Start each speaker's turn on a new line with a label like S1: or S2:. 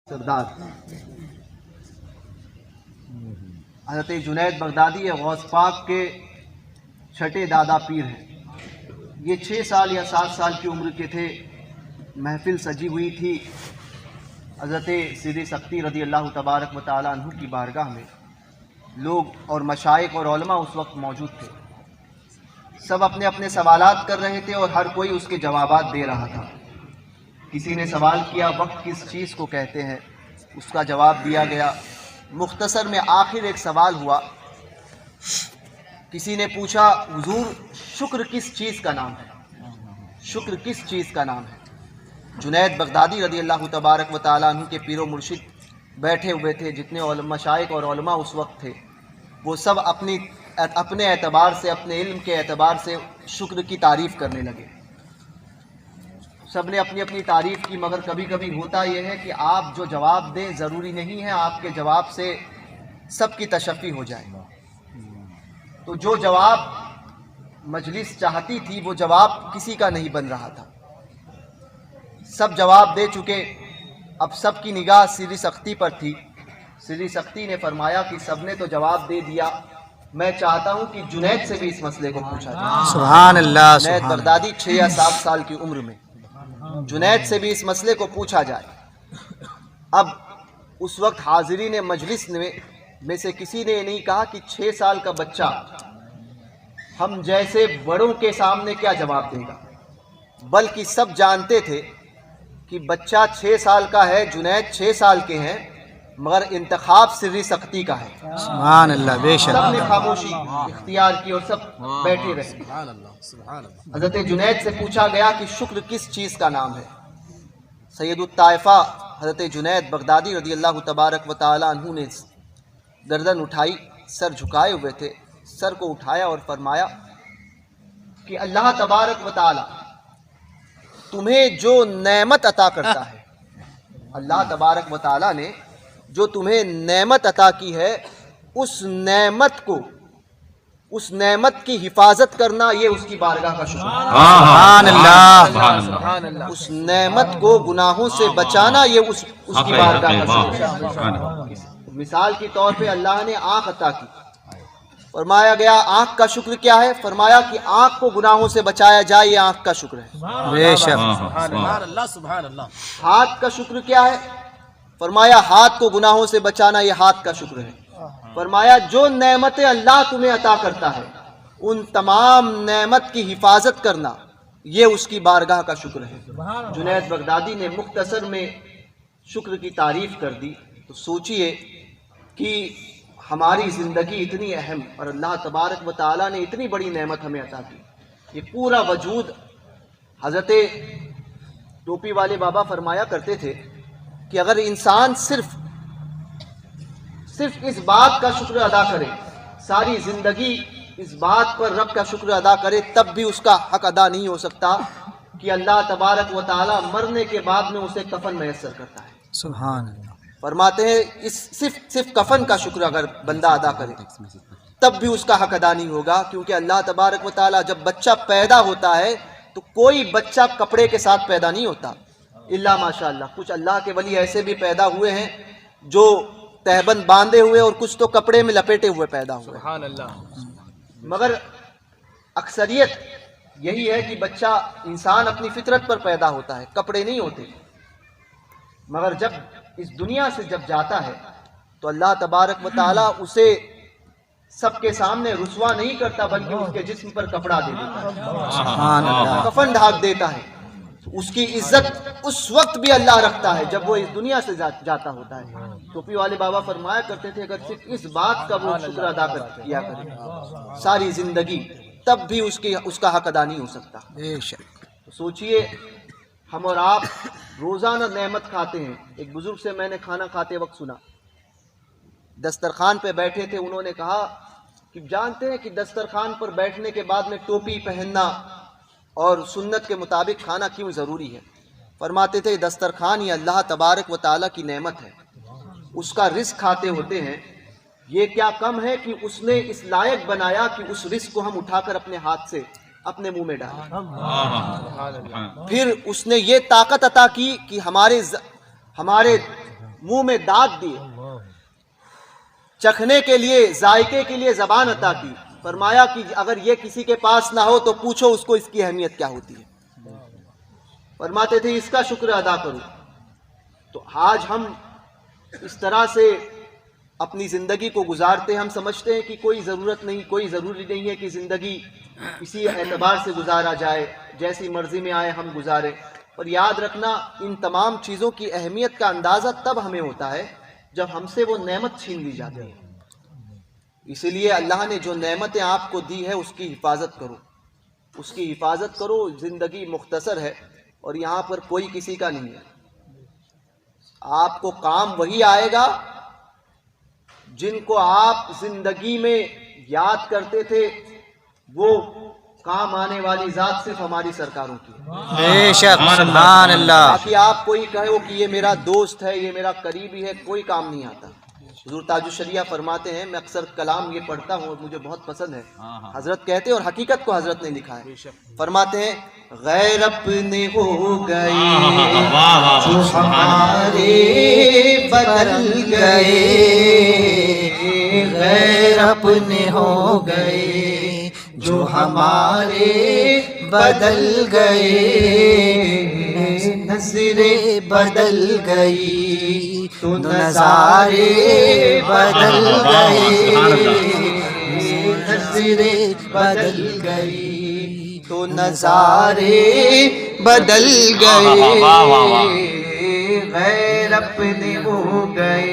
S1: सरदार हज़रत जुनैद बगदादी गौस पाक के छठे दादा पीर हैं। ये 6 साल या 7 साल की उम्र के थे। महफिल सजी हुई थी। हज़रत सिद्दीक़ सख्ती रज़ी अल्लाह तबारक व तआला अन्हु की बारगाह में लोग और मशाइख और उलमा उस वक्त मौजूद थे। सब अपने अपने सवालात कर रहे थे और हर कोई उसके जवाबात दे रहा था। किसी ने सवाल किया वक्त किस चीज़ को कहते हैं, उसका जवाब दिया गया। मुख्तसर में आखिर एक सवाल हुआ। किसी ने पूछा हुजूर शुक्र किस चीज़ का नाम है, शुक्र किस चीज़ का नाम है। जुनैद बगदादी रज़ी अल्लाह तबारक व तआला अन्हु के पीरो मुर्शिद बैठे हुए थे। जितने मशाइख और उलमा उस वक्त थे वो सब अपने एतबार से, अपने इल्म के एतबार से शुक्र की तारीफ़ करने लगे। सब ने अपनी अपनी तारीफ़ की, मगर कभी कभी होता यह है कि आप जो जवाब दें ज़रूरी नहीं है आपके जवाब से सबकी तशफ़ी हो जाए। तो जो जवाब मजलिस चाहती थी वो जवाब किसी का नहीं बन रहा था। सब जवाब दे चुके। अब सब की निगाह सिद्दीक़ सख्ती पर थी। सिद्दीक़ सख्ती ने फरमाया कि सब ने तो जवाब दे दिया, मैं चाहता हूँ कि जुनैद से भी इस मसले को पूछा जाए।
S2: सुभान अल्लाह।
S1: जुनैद बगदादी 6 या 7 साल की उम्र में, जुनैद से भी इस मसले को पूछा जाए। अब उस वक्त हाज़िरीन मजलिस में से किसी ने नहीं कहा कि 6 साल का बच्चा हम जैसे बड़ों के सामने क्या जवाब देगा, बल्कि सब जानते थे कि बच्चा 6 साल का है, जुनैद 6 साल के हैं, मगर इंतखाब सिद्दीक़ सख्ती का है।
S2: सुभान अल्लाह। बेशक
S1: सब ने खामोशी इख्तियार की और सब बैठे रहे। हज़रत जुनैद से पूछा गया कि शुक्र किस चीज़ का नाम है। सैयदुत ताइफा हज़रत जुनैद बगदादी रज़ी अल्लाह तबारक व तआला अन्हु ने गर्दन उठाई, सर झुकाए हुए थे। सर को उठाया और फरमाया कि अल्लाह तबारक व तआला तुम्हें जो नेमत अता करता है, अल्लाह तबारक व तआला ने जो तुम्हें नेमत अता की है, उस नेमत की हिफाजत करना ये उसकी बारगाह का शुक्र है।
S2: सुभान अल्लाह।
S1: उस नेमत को गुनाहों से बचाना ये उसकी बारगाह का शुक्र है। मिसाल के तौर पे अल्लाह ने आँख अता की, फरमाया गया आँख का शुक्र क्या है, फरमाया कि आँख को गुनाहों से बचाया जाए, ये आँख का शुक्र है।
S2: बेशक।
S1: हाथ का शुक्र क्या है, फरमाया हाथ को गुनाहों से बचाना ये हाथ का शुक्र है। फरमाया जो नेमतें अल्लाह तुम्हें अता करता है उन तमाम नेमत की हिफाजत करना ये उसकी बारगाह का शुक्र है। जुनैद बगदादी ने मुख्तसर में शुक्र की तारीफ कर दी। तो सोचिए कि हमारी ज़िंदगी इतनी अहम और अल्लाह तबारक व तआला ने इतनी बड़ी नेमत हमें अता की। ये पूरा वजूद, हज़रत टोपी वाले बाबा फरमाया करते थे कि अगर इंसान सिर्फ इस बात का शुक्र अदा करे, सारी ज़िंदगी इस बात पर रब का शुक्र अदा करे, तब भी उसका हक अदा नहीं हो सकता कि अल्लाह तबारक व तआला मरने के बाद में उसे कफन मैसर करता है।
S2: सुभान अल्लाह।
S1: फरमाते हैं इस सिर्फ कफन का शुक्र अगर बंदा अदा करे तब भी उसका हक अदा नहीं होगा, क्योंकि अल्लाह तबारक व तआला जब बच्चा पैदा होता है तो कोई बच्चा कपड़े के साथ पैदा नहीं होता, इल्ला माशाअल्लाह। कुछ अल्लाह के वली ऐसे भी पैदा हुए हैं जो तहबंद बांधे हुए और कुछ तो कपड़े में लपेटे हुए पैदा हुए। मगर अक्सरियत यही है कि बच्चा, इंसान अपनी फितरत पर पैदा होता है, कपड़े नहीं होते। मगर जब इस दुनिया से जब जाता है तो अल्लाह तबारक व तआला उसे सबके सामने रुसवा नहीं करता, बल्कि उसके जिस्म पर कपड़ा दे देता है, कफन ढाक देता है। उसकी इज्जत उस वक्त भी अल्लाह रखता है जब वो इस दुनिया से जाता होता है। टोपी वाले बाबा फरमाया करते थे अगर सिर्फ इस बात का वो शुक्र अदा किया करे सारी जिंदगी, तब भी उसका हक अदा नहीं हो सकता। तो सोचिए हम और आप रोज़ाना नेमत खाते हैं। एक बुजुर्ग से मैंने खाना खाते वक्त सुना, दस्तरखान पे बैठे थे, उन्होंने कहा कि जानते हैं कि दस्तरखान पर बैठने के बाद में टोपी पहनना और सुन्नत के मुताबिक खाना क्यों ज़रूरी है। फरमाते थे दस्तरखान ये अल्लाह तबारक व तआला की नेमत है, उसका रिस्क खाते होते हैं। ये क्या कम है कि उसने इस लायक बनाया कि उस रिस्क को हम उठाकर अपने हाथ से अपने मुंह में डालें। फिर उसने ये ताकत अता की कि हमारे منہ میں دانت دیے، چکھنے کے لیے، ذائقے کے لیے زبان عطا کی، فرمایا کہ اگر یہ کسی کے پاس نہ ہو تو پوچھو اس کو اس کی اہمیت کیا ہوتی ہے۔ فرماتے تھے اس کا شکر ادا کرو۔ تو آج ہم اس طرح سے اپنی زندگی کو گزارتے ہیں، ہم سمجھتے ہیں کہ کوئی ضرورت نہیں، کوئی ضروری نہیں ہے کہ زندگی اسی اعتبار سے گزارا جائے، جیسی مرضی میں آئے ہم گزاریں۔ اور یاد رکھنا، ان تمام چیزوں کی اہمیت کا اندازہ تب ہمیں ہوتا ہے جب ہم سے وہ نعمت چھین لی جاتی ہے۔ اسی لیے اللہ نے جو نعمتیں آپ کو دی ہے اس کی حفاظت کرو، اس کی حفاظت کرو۔ زندگی مختصر ہے اور یہاں پر کوئی کسی کا نہیں ہے۔ آپ کو کام وہی آئے گا جن کو آپ زندگی میں یاد کرتے تھے، وہ کام آنے والی ذات صرف ہماری سرکاروں کی ہے۔
S2: بے شک، سبحان اللہ۔
S1: باقی آپ کوئی کہے ہو کہ یہ میرا دوست ہے، یہ میرا قریبی ہے، کوئی کام نہیں آتا۔ حضور تاج الشریعہ فرماتے ہیں، میں اکثر کلام یہ پڑھتا ہوں اور مجھے بہت پسند ہے، حضرت کہتے ہیں اور حقیقت کو حضرت نے لکھا ہے، فرماتے ہیں غیر اپنے ہو گئے جو ہمارے بدل گئے،
S2: غیر اپنے ہو گئے جو ہمارے بدل گئے، نظریں بدل گئی تو نظارے بدل گئے، نظریں بدل گئی تو نظارے بدل گئے، غیر اپنے ہو گئے